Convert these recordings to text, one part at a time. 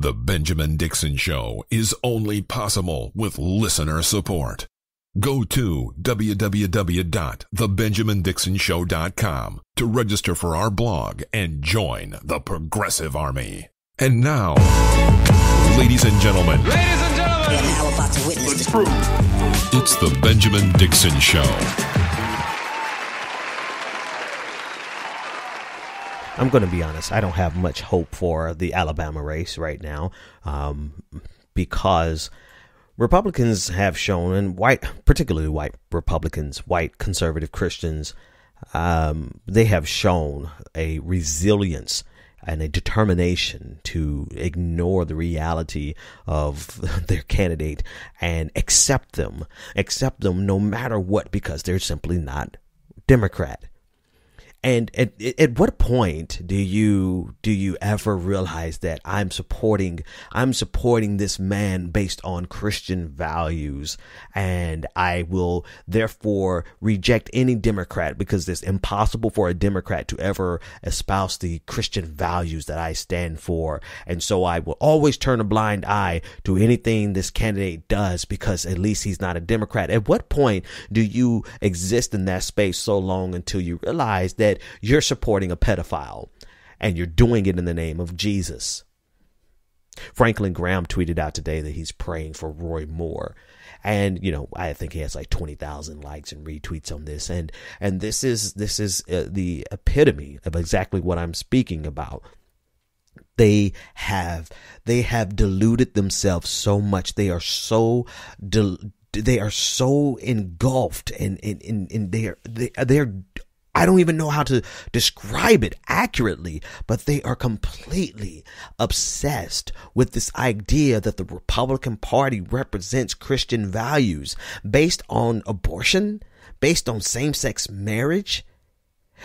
The Benjamin Dixon Show is only possible with listener support. Go to www.thebenjamindixonshow.com to register for our blog and join the Progressive Army. And now, ladies and gentlemen, You're now about to witness the truth. It's the Benjamin Dixon Show. I'm going to be honest. I don't have much hope for the Alabama race right now, because Republicans have shown, and particularly white Republicans, white conservative Christians, they have shown a resilience and a determination to ignore the reality of their candidate and accept them no matter what, because they're simply not Democrat. And at what point do you ever realize that I'm supporting this man based on Christian values, and I will therefore reject any Democrat because it's impossible for a Democrat to ever espouse the Christian values that I stand for, and so I will always turn a blind eye to anything this candidate does because at least he's not a Democrat? At what point do you exist in that space so long until you realize that you're supporting a pedophile and you're doing it in the name of Jesus? Franklin Graham tweeted out today that he's praying for Roy Moore. And, I think he has like 20,000 likes and retweets on this. And this is the epitome of exactly what I'm speaking about. They have deluded themselves so much. They are so engulfed and they're I don't even know how to describe it accurately, but they are completely obsessed with this idea that the Republican Party represents Christian values based on abortion, based on same-sex marriage.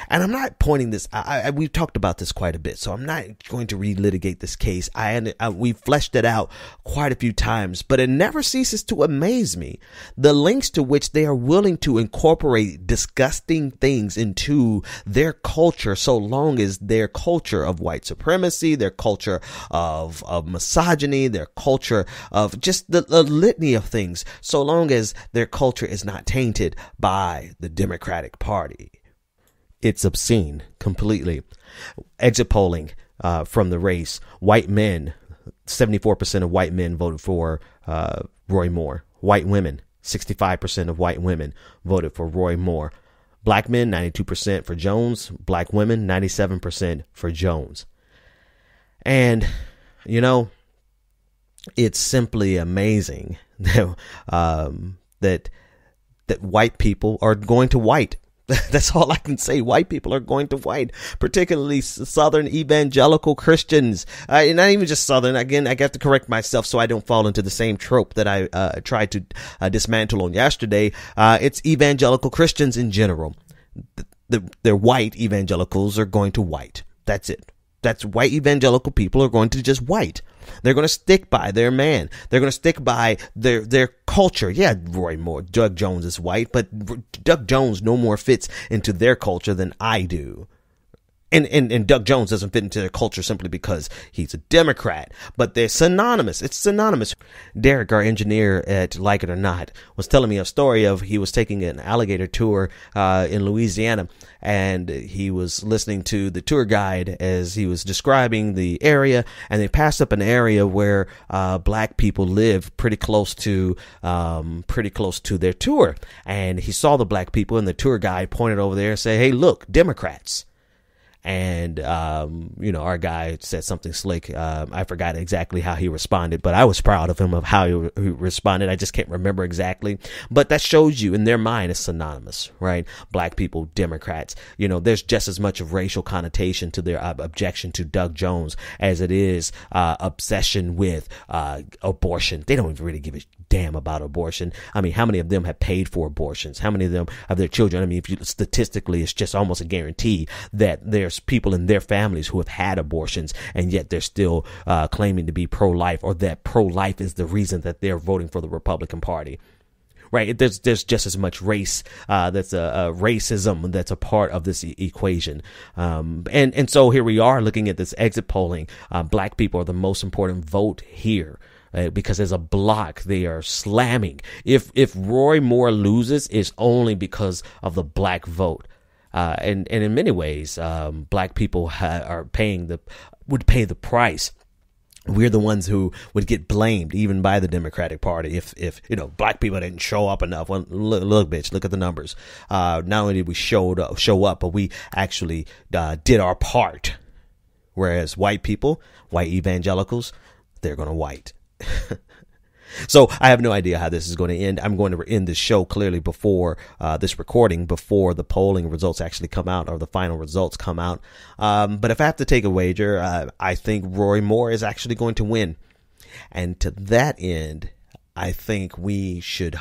And I'm not pointing this, we've talked about this quite a bit, so I'm not going to relitigate this case. We've fleshed it out quite a few times, but it never ceases to amaze me the lengths to which they are willing to incorporate disgusting things into their culture, so long as their culture of white supremacy, their culture of misogyny, their culture of just the litany of things, so long as their culture is not tainted by the Democratic Party. It's obscene completely. Exit polling from the race. White men, 74% of white men voted for Roy Moore. White women, 65% of white women voted for Roy Moore. Black men, 92% for Jones. Black women, 97% for Jones. And, it's simply amazing that white people are going to white. That's all I can say. White people are going to white, particularly Southern evangelical Christians. And not even just Southern. Again, I got to correct myself so I don't fall into the same trope that I tried to dismantle on yesterday. It's evangelical Christians in general. They're white evangelicals are going to white. That's it. That's white evangelical people are going to just white. They're going to stick by their man. They're going to stick by their culture. Yeah, Roy Moore, Doug Jones is white, but Doug Jones no more fits into their culture than I do. And Doug Jones doesn't fit into their culture simply because he's a Democrat, but they're synonymous. It's synonymous. Derek, our engineer at Like It or Not, was telling me a story of he was taking an alligator tour in Louisiana, and he was listening to the tour guide as he was describing the area, and they passed up an area where black people live pretty close to their tour, and he saw the black people, and the tour guide pointed over there and said, "Hey, look, Democrats." And, our guy said something slick. I forgot exactly how he responded, but I was proud of him of how he responded. I just can't remember exactly. But that shows you in their mind it's synonymous, right? Black people, Democrats. There's just as much of racial connotation to their objection to Doug Jones as it is obsession with abortion. They don't even really give a damn about abortion. I mean, how many of them have paid for abortions? How many of them have their children? I mean, statistically, it's just almost a guarantee that there's people in their families who have had abortions, and yet they're still claiming to be pro-life, or that pro-life is the reason that they're voting for the Republican Party. right? There's just as much race that's a racism that's a part of this equation. And so here we are looking at this exit polling. Black people are the most important vote here. Because as a block, they are slamming. If Roy Moore loses, it's only because of the black vote. And in many ways, black people would pay the price. We're the ones who would get blamed even by the Democratic Party if black people didn't show up enough. Well, look, bitch, look at the numbers. Not only did we show up, but we actually did our part. Whereas white evangelicals, they're going to white. So I have no idea how this is going to end. I'm going to end this show clearly before this recording, before the polling results actually come out or the final results come out. But if I have to take a wager, I think Roy Moore is actually going to win. And to that end, I think we should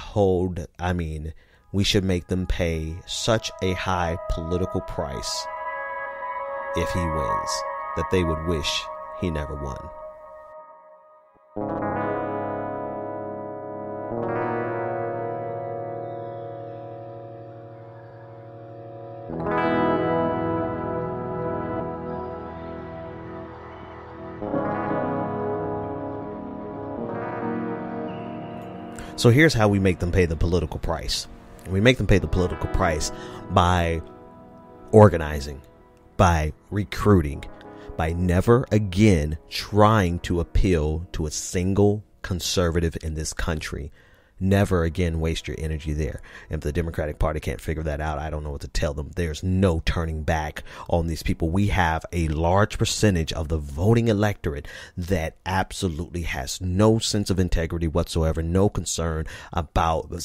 make them pay such a high political price if he wins that they would wish he never won. So here's how we make them pay the political price. We make them pay the political price by organizing, by recruiting, by never again trying to appeal to a single conservative in this country. Never again waste your energy there. If the Democratic Party can't figure that out, I don't know what to tell them. There's no turning back on these people. We have a large percentage of the voting electorate that absolutely has no sense of integrity whatsoever, no concern about, a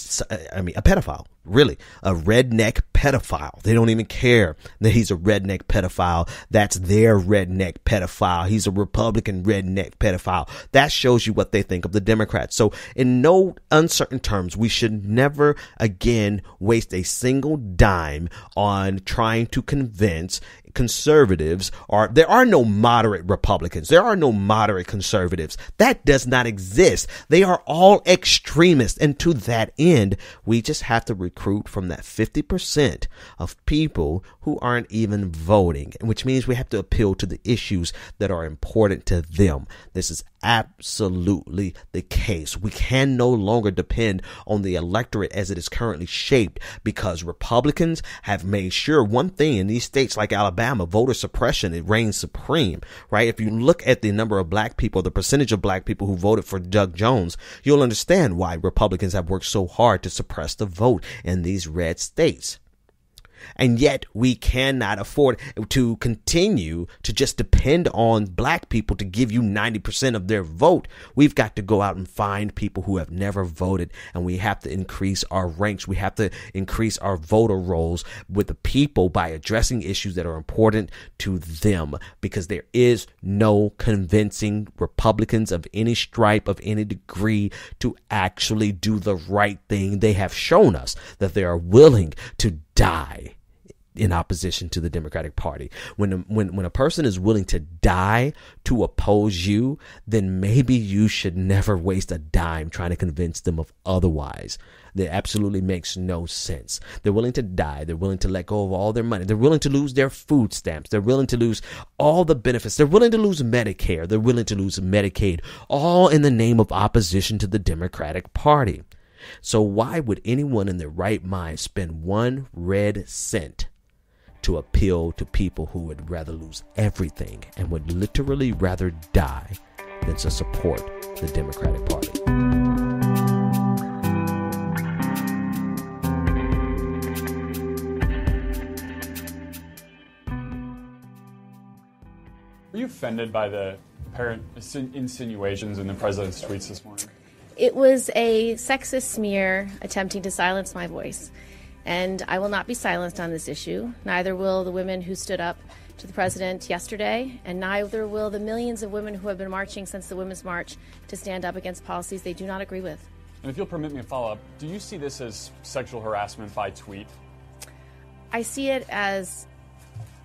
pedophile. Really, a redneck pedophile. They don't even care that he's a redneck pedophile. That's their redneck pedophile. He's a Republican redneck pedophile. That shows you what they think of the Democrats. So in no uncertain terms, we should never again waste a single dime on trying to convince conservatives, or there are no moderate Republicans. There are no moderate conservatives. That does not exist. They are all extremists. And to that end, we just have to recruit from that 50% of people who aren't even voting, which means we have to appeal to the issues that are important to them. This is absolutely the case. We can no longer depend on the electorate as it is currently shaped, because Republicans have made sure one thing in these states like Alabama, voter suppression, it reigns supreme, right? If you look at the number of black people, the percentage of black people who voted for Doug Jones, you'll understand why Republicans have worked so hard to suppress the vote in these red states. And yet we cannot afford to continue to just depend on black people to give you 90% of their vote. We've got to go out and find people who have never voted, and we have to increase our ranks. We have to increase our voter rolls with the people by addressing issues that are important to them, because there is no convincing Republicans of any stripe, of any degree, to actually do the right thing. They have shown us that they are willing to die in opposition to the Democratic Party. When a person is willing to die to oppose you, then maybe you should never waste a dime trying to convince them of otherwise. That absolutely makes no sense. They're willing to die. They're willing to let go of all their money. They're willing to lose their food stamps. They're willing to lose all the benefits. They're willing to lose Medicare. They're willing to lose Medicaid, all in the name of opposition to the Democratic Party. So why would anyone in their right mind spend 1 red cent to appeal to people who would rather lose everything and would literally rather die than to support the Democratic Party? Were you offended by the apparent insinuations in the president's tweets this morning? It was a sexist smear attempting to silence my voice. And I will not be silenced on this issue. Neither will the women who stood up to the president yesterday, and neither will the millions of women who have been marching since the Women's March to stand up against policies they do not agree with. And if you'll permit me a follow-up, do you see this as sexual harassment by tweet? I see it as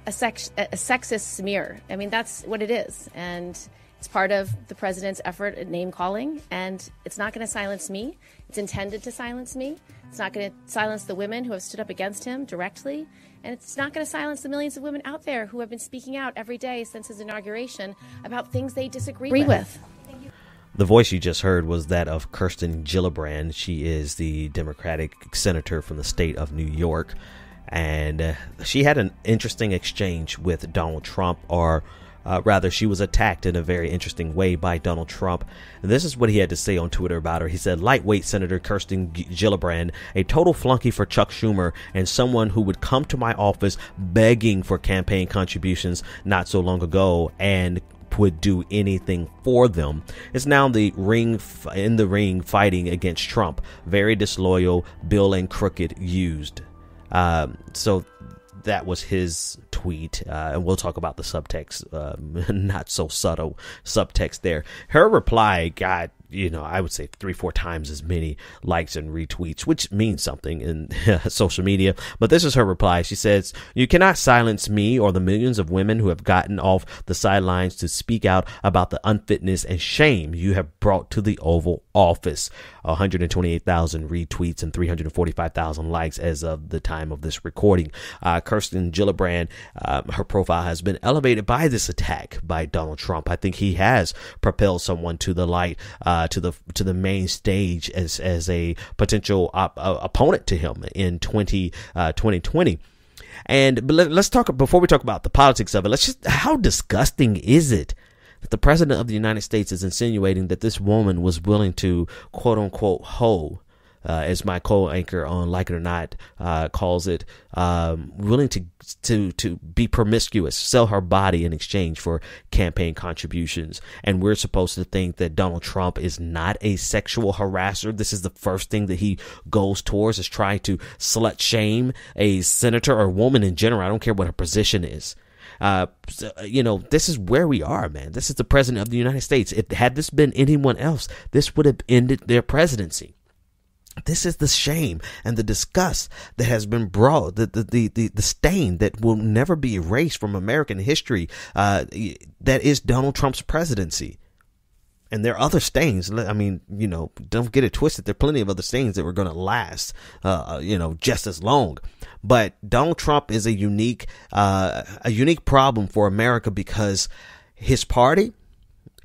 a sexist smear. I mean, that's what it is. And It's part of the president's effort at name calling, and it's not going to silence me. It's intended to silence me. It's not going to silence the women who have stood up against him directly, and it's not going to silence the millions of women out there who have been speaking out every day since his inauguration about things they disagree with. The voice you just heard was that of Kirsten Gillibrand. She is the Democratic senator from the state of New York, and she had an interesting exchange with Donald Trump, or rather, she was attacked in a very interesting way by Donald Trump. And this is what he had to say on Twitter about her. He said, "Lightweight Senator Kirsten Gillibrand, a total flunky for Chuck Schumer, and someone who would come to my office begging for campaign contributions not so long ago and would do anything for them, is now in the ring fighting against Trump. Very disloyal, Bill and crooked used." So that was his tweet, and we'll talk about the subtext, not so subtle subtext there. Her reply got, I would say 3-4 times as many likes and retweets, which means something in social media. But this is her reply. She says, "You cannot silence me or the millions of women who have gotten off the sidelines to speak out about the unfitness and shame you have brought to the Oval Office." 128,000 retweets and 345,000 likes as of the time of this recording. Kirsten Gillibrand, her profile has been elevated by this attack by Donald Trump. I think he has propelled someone to the light, to the main stage as a potential opponent to him in 2020. But let's talk, before we talk about the politics of it, how disgusting is it that the president of the United States is insinuating that this woman was willing to, quote unquote, hoe, as my co-anchor on Like It or Not calls it, willing to be promiscuous, sell her body in exchange for campaign contributions. And we're supposed to think that Donald Trump is not a sexual harasser. This is the first thing that he goes towards, is trying to slut shame a senator or woman in general. I don't care what her position is. This is where we are, man. This is the president of the United States. Had this been anyone else, this would have ended their presidency. This is the shame and the disgust that has been brought, the stain that will never be erased from American history, that is Donald Trump's presidency. And there are other stains. I mean, don't get it twisted. There are plenty of other stains that were going to last, just as long. But Donald Trump is a unique problem for America, because his party,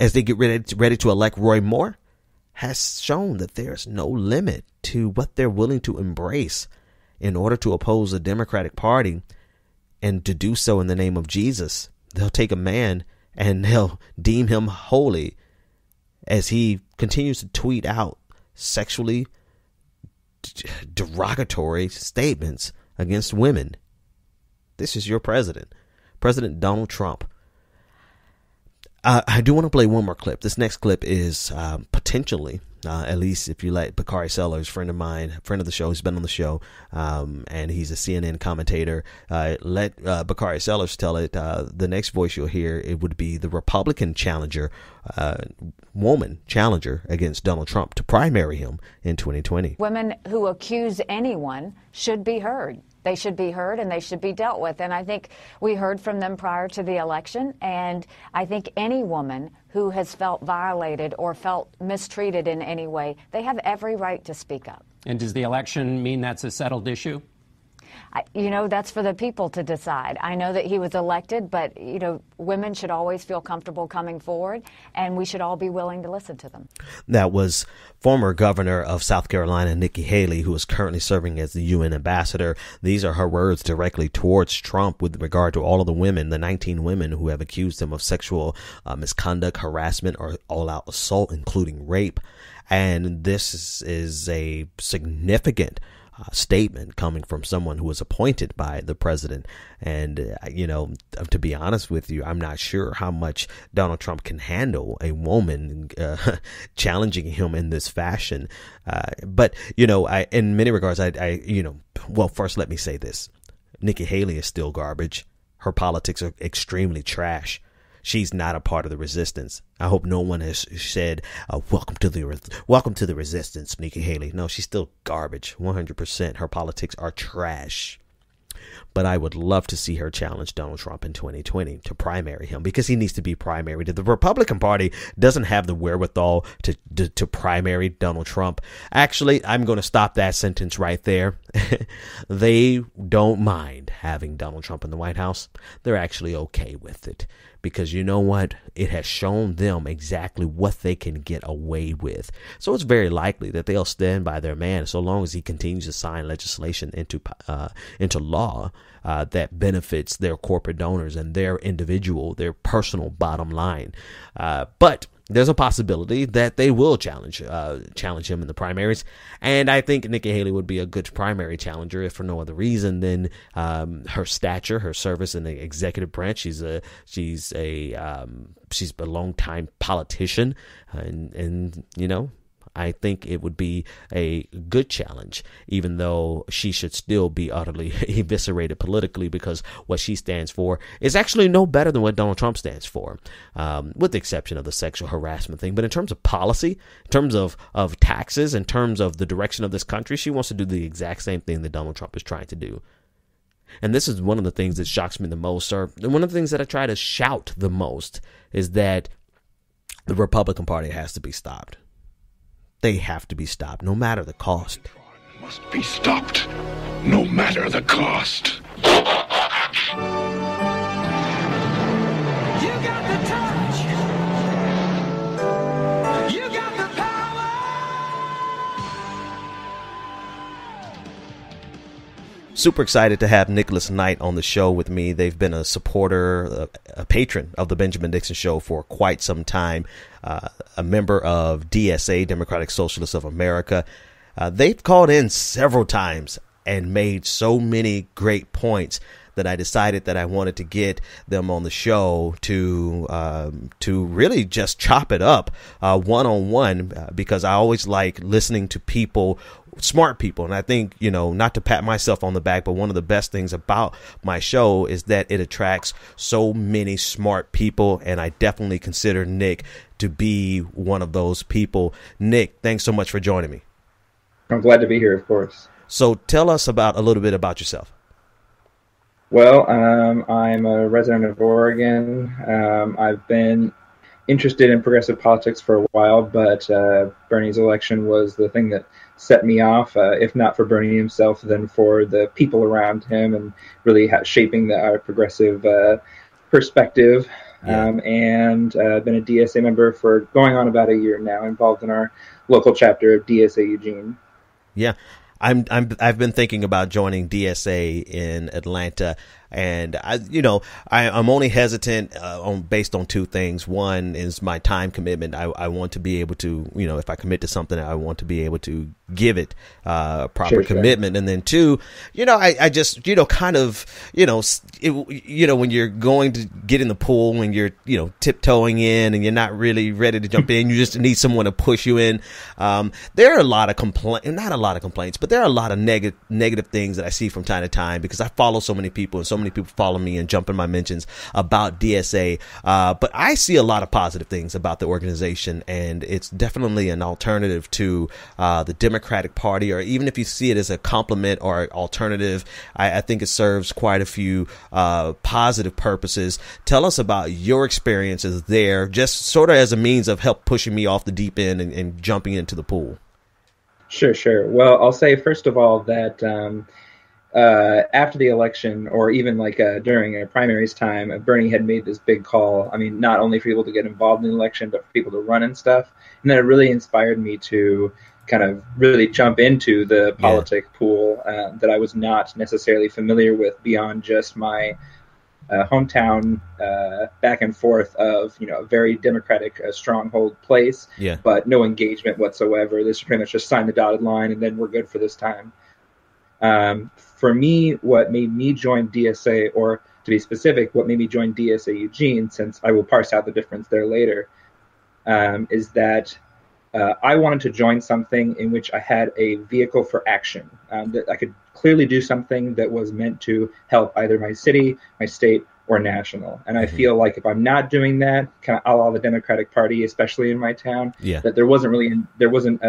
as they get ready to elect Roy Moore, has shown that there's no limit to what they're willing to embrace in order to oppose the Democratic Party, and to do so in the name of Jesus. They'll take a man and they'll deem him holy as he continues to tweet out sexually derogatory statements against women. This is your president, President Donald Trump. I do want to play one more clip. This next clip is potentially, at least if you like, Bakari Sellers, friend of mine, friend of the show. He's been on the show, and he's a CNN commentator. Let Bakari Sellers tell it. The next voice you'll hear, it would be the Republican challenger, woman challenger against Donald Trump to primary him in 2020. Women who accuse anyone should be heard. They should be heard and they should be dealt with. And I think we heard from them prior to the election. And I think any woman who has felt violated or felt mistreated in any way, they have every right to speak up. And does the election mean that's a settled issue? That's for the people to decide. I know that he was elected, but, women should always feel comfortable coming forward, and we should all be willing to listen to them. That was former governor of South Carolina, Nikki Haley, who is currently serving as the UN ambassador. These are her words directly towards Trump with regard to all of the women, the 19 women who have accused him of sexual misconduct, harassment, or all-out assault, including rape. And this is a significant statement coming from someone who was appointed by the president. And, to be honest with you, I'm not sure how much Donald Trump can handle a woman challenging him in this fashion. But, in many regards, first let me say this. Nikki Haley is still garbage. Her politics are extremely trash. She's not a part of the resistance. I hope no one has said, welcome to the resistance, Nikki Haley. No, she's still garbage, 100%. Her politics are trash. But I would love to see her challenge Donald Trump in 2020 to primary him, because he needs to be primary. The Republican Party doesn't have the wherewithal to primary Donald Trump. Actually, I'm going to stop that sentence right there. They don't mind having Donald Trump in the White House. They're actually okay with it, because you know what? It has shown them exactly what they can get away with. So it's very likely that they'll stand by their man so long as he continues to sign legislation into law that benefits their corporate donors and their personal bottom line. But there's a possibility that they will challenge him in the primaries. And I think Nikki Haley would be a good primary challenger, if for no other reason than her stature, her service in the executive branch. She's a longtime politician, and you know, I think it would be a good challenge, even though she should still be utterly eviscerated politically, because what she stands for is actually no better than what Donald Trump stands for, with the exception of the sexual harassment thing. But in terms of policy, in terms of taxes, in terms of the direction of this country, she wants to do the exact same thing that Donald Trump is trying to do. And this is one of the things that shocks me the most, or one of the things that I try to shout the most, is that the Republican Party has to be stopped. They have to be stopped, no matter the cost. Must be stopped, no matter the cost. You got the touch. You got the power. Super excited to have Nicholas Knight on the show with me. They've been a supporter, a patron of the Benjamin Dixon Show for quite some time. A member of DSA, Democratic-Socialists of America. They've called in several times and made so many great points that I decided that I wanted to get them on the show to really just chop it up one-on-one, because I always like listening to people, smart people. And I think, you know, not to pat myself on the back, but one of the best things about my show is that it attracts so many smart people. And I definitely consider Nick to be one of those people. Nick, thanks so much for joining me. I'm glad to be here, of course. So tell us a little bit about yourself. Well, I'm a resident of Oregon. I've been interested in progressive politics for a while, but Bernie's election was the thing that set me off, if not for Bernie himself, then for the people around him, and really shaping our progressive perspective. Yeah. And I've been a DSA member for going on about a year now, involved in our local chapter of DSA Eugene. Yeah. I've been thinking about joining DSA in Atlanta, and I'm only hesitant based on two things. One is my time commitment. I want to be able to, if I commit to something, I want to be able to give it proper commitment. And then two, I just, when you're going to get in the pool, when you're, tiptoeing in and you're not really ready to jump in, you just need someone to push you in. There are a lot of not a lot of complaints, but there are a lot of negative things that I see from time to time, because I follow so many people and so many people follow me and jump in my mentions about DSA. But I see a lot of positive things about the organization, and it's definitely an alternative to the Democratic Party, or even if you see it as a complement or alternative, I think it serves quite a few positive purposes. Tell us about your experiences there, just sort of as a means of help pushing me off the deep end and jumping into the pool. Sure. Well, I'll say first of all that after the election, or even during a primaries time, Bernie had made this big call. I mean, not only for people to get involved in the election, but for people to run and stuff. And then it really inspired me to kind of really jump into the politic pool that I was not necessarily familiar with beyond just my hometown back and forth of, a very democratic stronghold place, but no engagement whatsoever. This is pretty much just sign the dotted line and then we're good for this time. For me, what made me join DSA, or to be specific, what made me join DSA Eugene, since I will parse out the difference there later, is that I wanted to join something in which I had a vehicle for action, that I could clearly do something that was meant to help either my city, my state, or national. And I feel like if I'm not doing that, kind of a la the Democratic Party, especially in my town, that there wasn't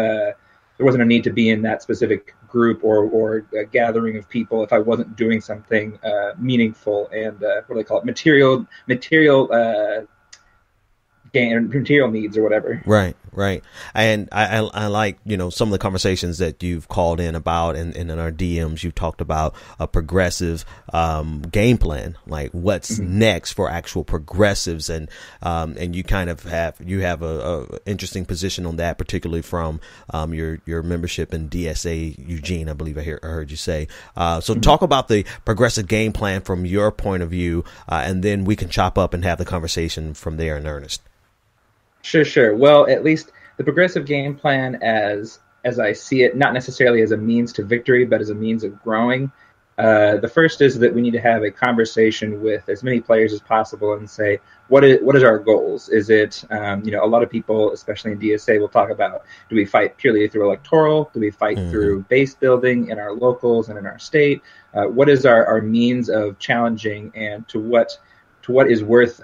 there wasn't a need to be in that specific group or a gathering of people if I wasn't doing something meaningful and what do they call it, material needs or whatever. Right. And I like, some of the conversations that you've called in about and in our DMs, you talked about a progressive game plan, like what's next for actual progressives. And you kind of have a interesting position on that, particularly from your membership in DSA Eugene, I believe I heard you say. So talk about the progressive game plan from your point of view, and then we can chop up and have the conversation from there in earnest. Sure. Well, at least the progressive game plan, as I see it, not necessarily as a means to victory, but as a means of growing. The first is that we need to have a conversation with as many players as possible and say, what is our goals? Is it, a lot of people, especially in DSA, will talk about, do we fight purely through electoral? Do we fight through base building in our locals and in our state? What is our means of challenging, and to what is worth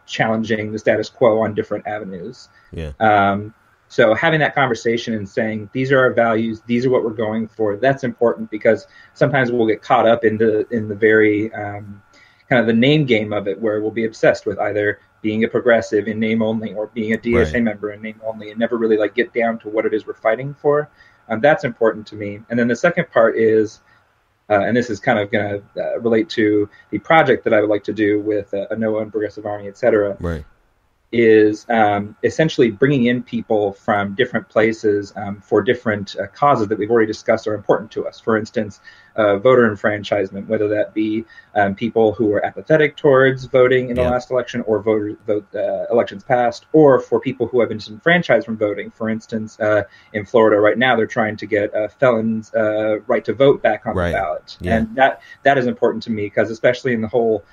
challenging the status quo on different avenues? So having that conversation and saying, these are our values, these are what we're going for, that's important, because sometimes we'll get caught up in the very kind of the name game of it, where we'll be obsessed with either being a progressive in name only or being a DSA member in name only, and never really get down to what it is we're fighting for. That's important to me. And then the second part is, and this is kind of going to relate to the project that I would like to do with ANOA and Progressive Army, et cetera, is essentially bringing in people from different places for different causes that we've already discussed are important to us. For instance, voter enfranchisement, whether that be people who are apathetic towards voting in the last election or elections past, or for people who have been disenfranchised from voting. For instance, in Florida right now, they're trying to get felons' right to vote back on the ballot. And that is important to me, because especially in the whole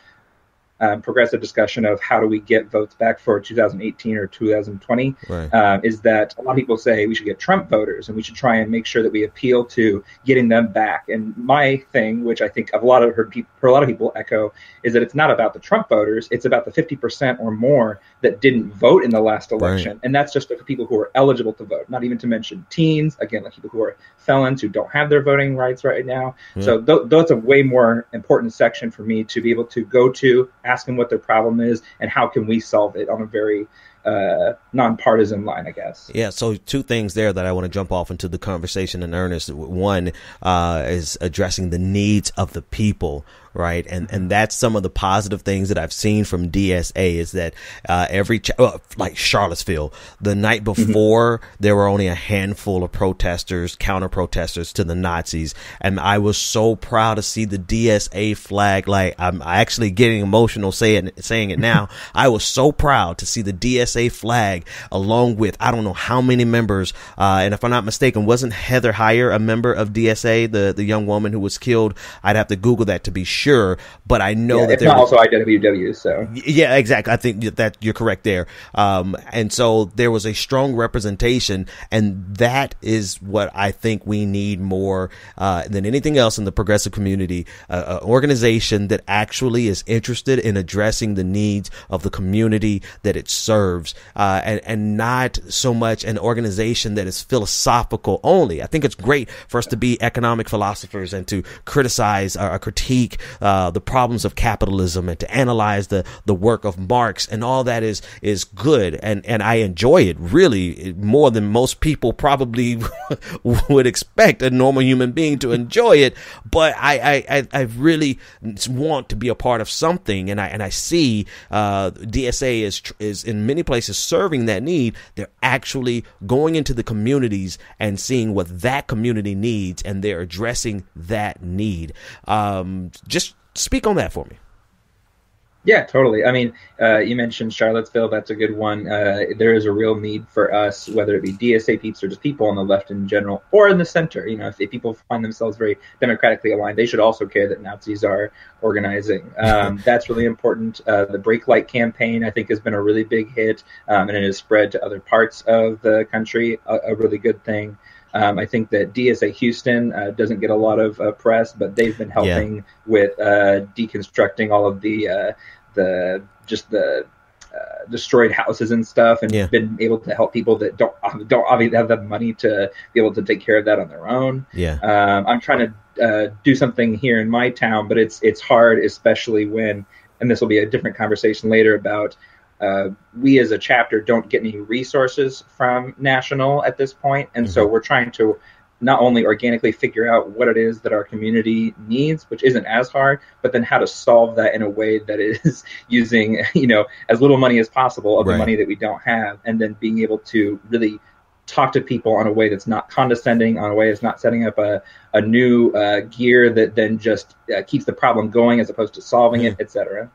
progressive discussion of how do we get votes back for 2018 or 2020, is that a lot of people say we should get Trump voters and we should try and make sure that we appeal to getting them back. And my thing, which I think I've heard a lot of people echo, is that it's not about the Trump voters, it's about the 50% or more that didn't vote in the last election. And that's just for people who are eligible to vote, not even to mention teens, again, like people who are felons who don't have their voting rights right now. So that's a way more important section for me to be able to go to, ask them what their problem is and how can we solve it on a very nonpartisan line, I guess. Yeah, so two things there that I want to jump off into the conversation in earnest. One is addressing the needs of the people, right? And that's some of the positive things that I've seen from DSA is that like Charlottesville, the night before, there were only a handful of protesters, counter protesters to the Nazis. And I was so proud to see the DSA flag. Like, I'm actually getting emotional saying it now. I was so proud to see the DSA flag along with, I don't know how many members. And if I'm not mistaken, wasn't Heather Heyer a member of DSA, the young woman who was killed? I'd have to Google that to be sure, but I know that there was also IWW. So yeah, exactly. I think that you're correct there. And so there was a strong representation, and that is what I think we need more than anything else in the progressive community. An organization that actually is interested in addressing the needs of the community that it serves, and not so much an organization that is philosophical only. I think it's great for us to be economic philosophers and to criticize or critique the problems of capitalism and to analyze the work of Marx, and all that is good, and I enjoy it really more than most people probably would expect a normal human being to enjoy it. But I really want to be a part of something, and I see DSA is in many places serving that need. They're actually going into the communities and seeing what that community needs, and they're addressing that need. Just speak on that for me. Yeah, totally. I mean, you mentioned Charlottesville. That's a good one. There is a real need for us, whether it be DSA peeps or just people on the left in general or in the center. If people find themselves very democratically aligned, they should also care that Nazis are organizing. That's really important. The Break Light campaign, I think, has been a really big hit, and it has spread to other parts of the country, a really good thing. I think that DSA Houston doesn't get a lot of press, but they've been helping with deconstructing all of the destroyed houses and stuff, and been able to help people that don't obviously have the money to be able to take care of that on their own. I'm trying to do something here in my town, but it's hard, especially when, and this will be a different conversation later about, we as a chapter don't get any resources from national at this point. And so we're trying to not only organically figure out what it is that our community needs, which isn't as hard, but then how to solve that in a way that is using, as little money as possible of the money that we don't have, and then being able to really talk to people in a way that's not condescending, on a way that's not setting up a new gear that then just keeps the problem going as opposed to solving it, etc.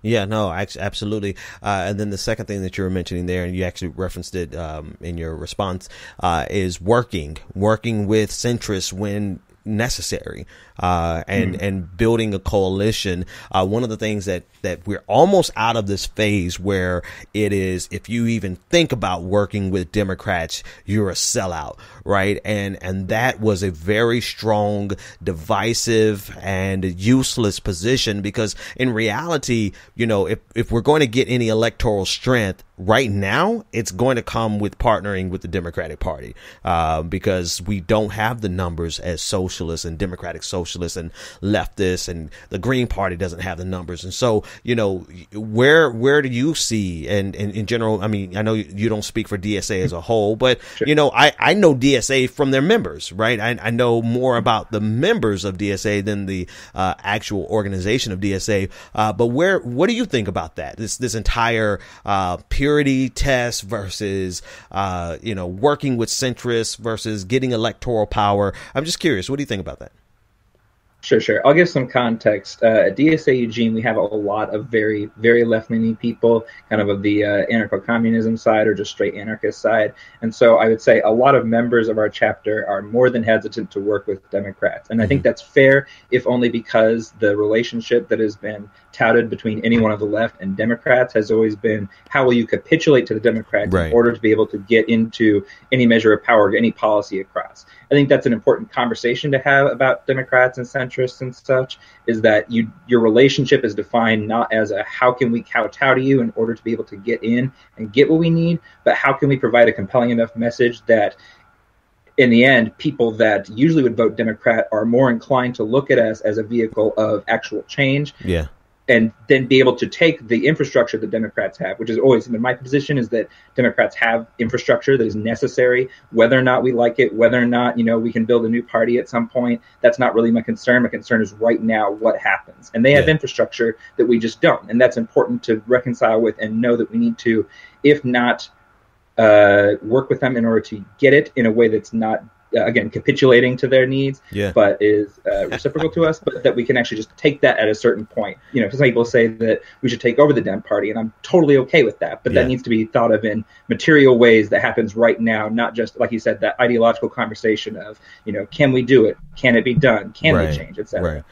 Yeah, no, absolutely. And then the second thing that you were mentioning there, and you actually referenced it in your response, is working with centrists when necessary, and building a coalition. One of the things that we're almost out of this phase where it is, if you even think about working with Democrats, you're a sellout, right? And that was a very strong, divisive, and useless position, because in reality, if we're going to get any electoral strength right now, it's going to come with partnering with the Democratic Party, because we don't have the numbers as socialists and democratic-socialists and leftists, and the Green Party doesn't have the numbers. And so, where do you see, and in general, I mean, I know you don't speak for DSA as a whole, but, I know DSA from their members, right? I know more about the members of DSA than the actual organization of DSA. But what do you think about that? This entire purity test versus, working with centrists versus getting electoral power. I'm just curious. What do you think about that? Sure. I'll give some context. At DSA Eugene, we have a lot of very, very left-leaning people, kind of the anarcho-communism side or just straight anarchist side. And so I would say a lot of members of our chapter are more than hesitant to work with Democrats. And I think that's fair, if only because the relationship that has been touted between anyone on the left and Democrats has always been, how will you capitulate to the Democrats in order to be able to get into any measure of power, any policy across? I think that's an important conversation to have about Democrats and centrists and such, is that your relationship is defined not as a how can we kowtow to you in order to be able to get in and get what we need, but how can we provide a compelling enough message that in the end, people that usually would vote Democrat are more inclined to look at us as a vehicle of actual change. And then be able to take the infrastructure that Democrats have, which is always been my position, is that Democrats have infrastructure that is necessary, whether or not we like it, whether or not, we can build a new party at some point. That's not really my concern. My concern is right now what happens. And they have infrastructure that we just don't. And that's important to reconcile with and know that we need to, if not work with them in order to get it in a way that's not, again, capitulating to their needs, but is reciprocal to us, but that we can actually just take that at a certain point. Some people say that we should take over the Dem Party, and I'm totally okay with that, but that needs to be thought of in material ways that happens right now, not just, like you said, that ideological conversation of, can we do it? Can it be done? Can we change, etc.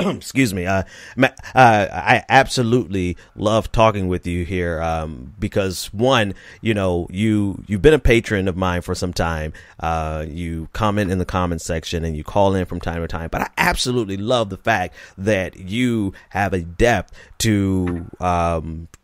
Excuse me. I absolutely love talking with you here, because one, you've been a patron of mine for some time. You comment in the comment section and you call in from time to time, but I absolutely love the fact that you have a depth to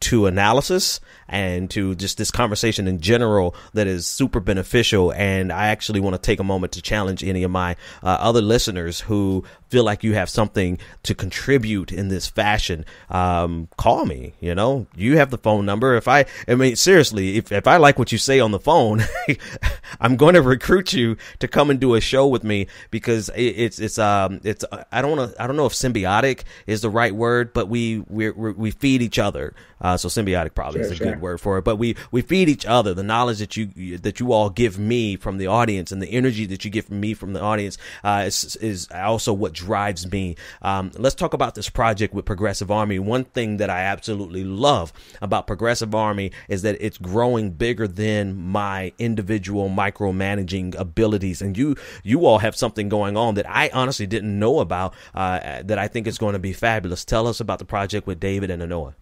analysis and to just this conversation in general that is super beneficial. And I actually want to take a moment to challenge any of my other listeners who feel like you have something to contribute in this fashion. Call me, you have the phone number. Seriously, if I like what you say on the phone, I'm going to recruit you to come and do a show with me, because it's I don't know if symbiotic is the right word, but we feed each other. So symbiotic probably is a good word for it, but we feed each other. The knowledge that you all give me from the audience and the energy that you get from me from the audience is also what drives me. Let's talk about this project with Progressive Army. One thing that I absolutely love about Progressive Army is that it's growing bigger than my individual micromanaging abilities, and you all have something going on that I honestly didn't know about, that I think is going to be fabulous. Tell us about the project with David and Anoa.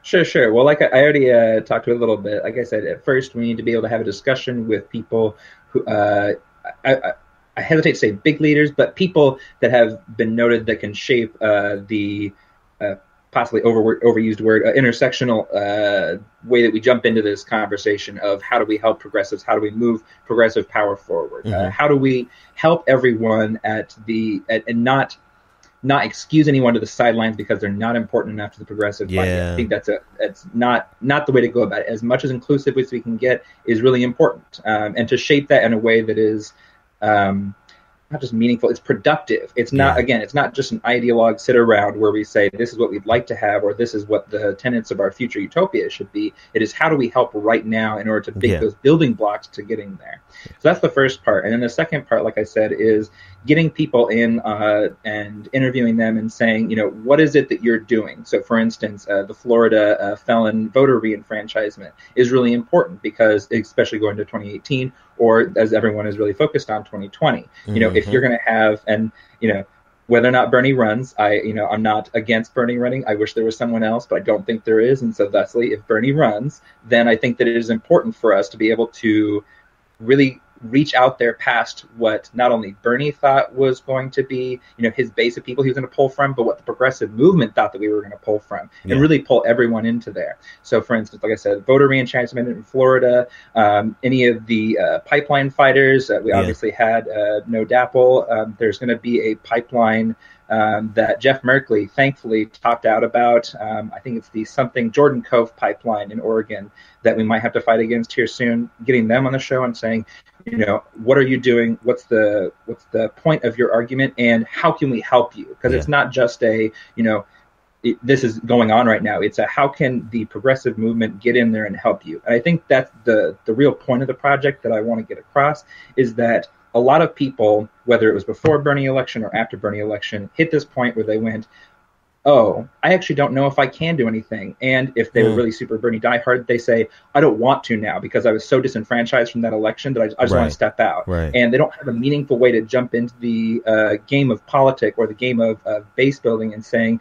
Sure. Well, like I already talked to a little bit, like I said, at first we need to be able to have a discussion with people who, I hesitate to say big leaders, but people that have been noted that can shape the possibly overused word, intersectional way that we jump into this conversation of how do we help progressives, how do we move progressive power forward, how do we help everyone and not excuse anyone to the sidelines because they're not important enough to the progressive party. I think that's not the way to go about it. As much as inclusive as we can get is really important, and to shape that in a way that is not just meaningful, it's productive. It's not, again, it's not just an ideologue sit around where we say this is what we'd like to have or this is what the tenets of our future utopia should be. It is how do we help right now in order to make those building blocks to getting there. So that's the first part. And then the second part, like I said, is getting people in and interviewing them and saying, what is it that you're doing? So, for instance, the Florida felon voter reenfranchisement is really important because, especially going to 2018, or as everyone is really focused on 2020, if you're going to have, and whether or not Bernie runs, I'm not against Bernie running. I wish there was someone else, but I don't think there is. And so, thusly, if Bernie runs, then I think that it is important for us to be able to really reach out there past what not only Bernie thought was going to be, his base of people he was going to pull from, but what the progressive movement thought that we were going to pull from, and really pull everyone into there. So, for instance, like I said, voter reenchantment in Florida, any of the pipeline fighters, we obviously had No Dapple. There's going to be a pipeline that Jeff Merkley thankfully talked out about. I think it's the Jordan Cove pipeline in Oregon that we might have to fight against here soon. Getting them on the show and saying, what are you doing? What's the point of your argument, and how can we help you? Because it's not just this is going on right now. It's how can the progressive movement get in there and help you? And I think that's the real point of the project that I want to get across, is that a lot of people, whether it was before Bernie election or after Bernie election, hit this point where they went, oh, I actually don't know if I can do anything. And if they were really super Bernie diehard, they say, I don't want to now because I was so disenfranchised from that election that I just want to step out. And they don't have a meaningful way to jump into the game of politics or the game of base building and saying,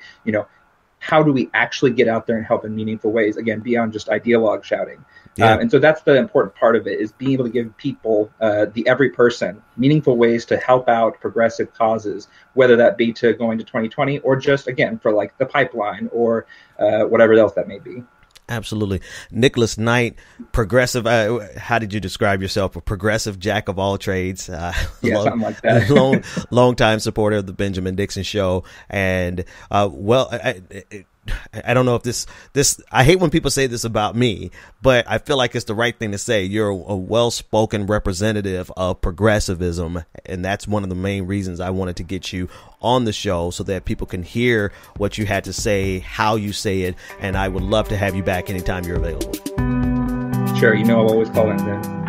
how do we actually get out there and help in meaningful ways, again, beyond just ideologue shouting. And so that's the important part of it, is being able to give people, the every person, meaningful ways to help out progressive causes, whether that be to going to 2020 or just, again, for like the pipeline or whatever else that may be. Absolutely. Nicholas Knight, progressive. How did you describe yourself? A progressive jack of all trades. Something like that. long time supporter of the Benjamin Dixon Show. And, I don't know if this, I hate when people say this about me, but I feel like it's the right thing to say. You're a well-spoken representative of progressivism, and that's one of the main reasons I wanted to get you on the show, so that people can hear what you had to say, how you say it, and I would love to have you back anytime you're available. Sure, I'll always call in then.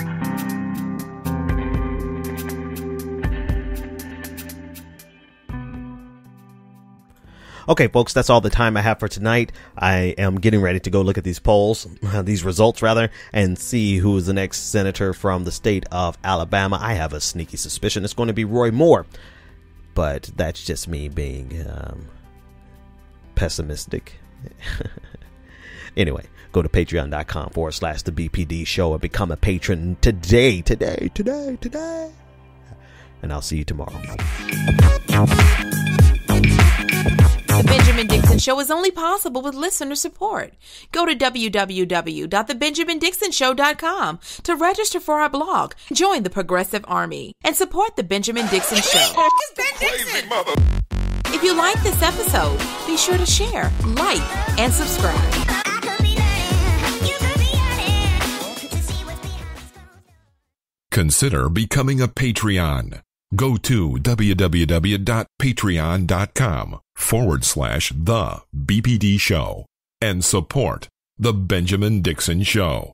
Okay, folks, that's all the time I have for tonight. I am getting ready to go look at these polls, these results rather, and see who is the next senator from the state of Alabama. I have a sneaky suspicion it's going to be Roy Moore, but that's just me being pessimistic. Anyway, go to patreon.com/the BPD show and become a patron today. And I'll see you tomorrow. The Benjamin Dixon Show is only possible with listener support. Go to www.thebenjamindixonshow.com to register for our blog, join the Progressive Army, and support The Benjamin Dixon Show. It's Ben Dixon! If you like this episode, be sure to share, like, and subscribe. Consider becoming a Patreon. Go to www.patreon.com/the BPD show and support The Benjamin Dixon Show.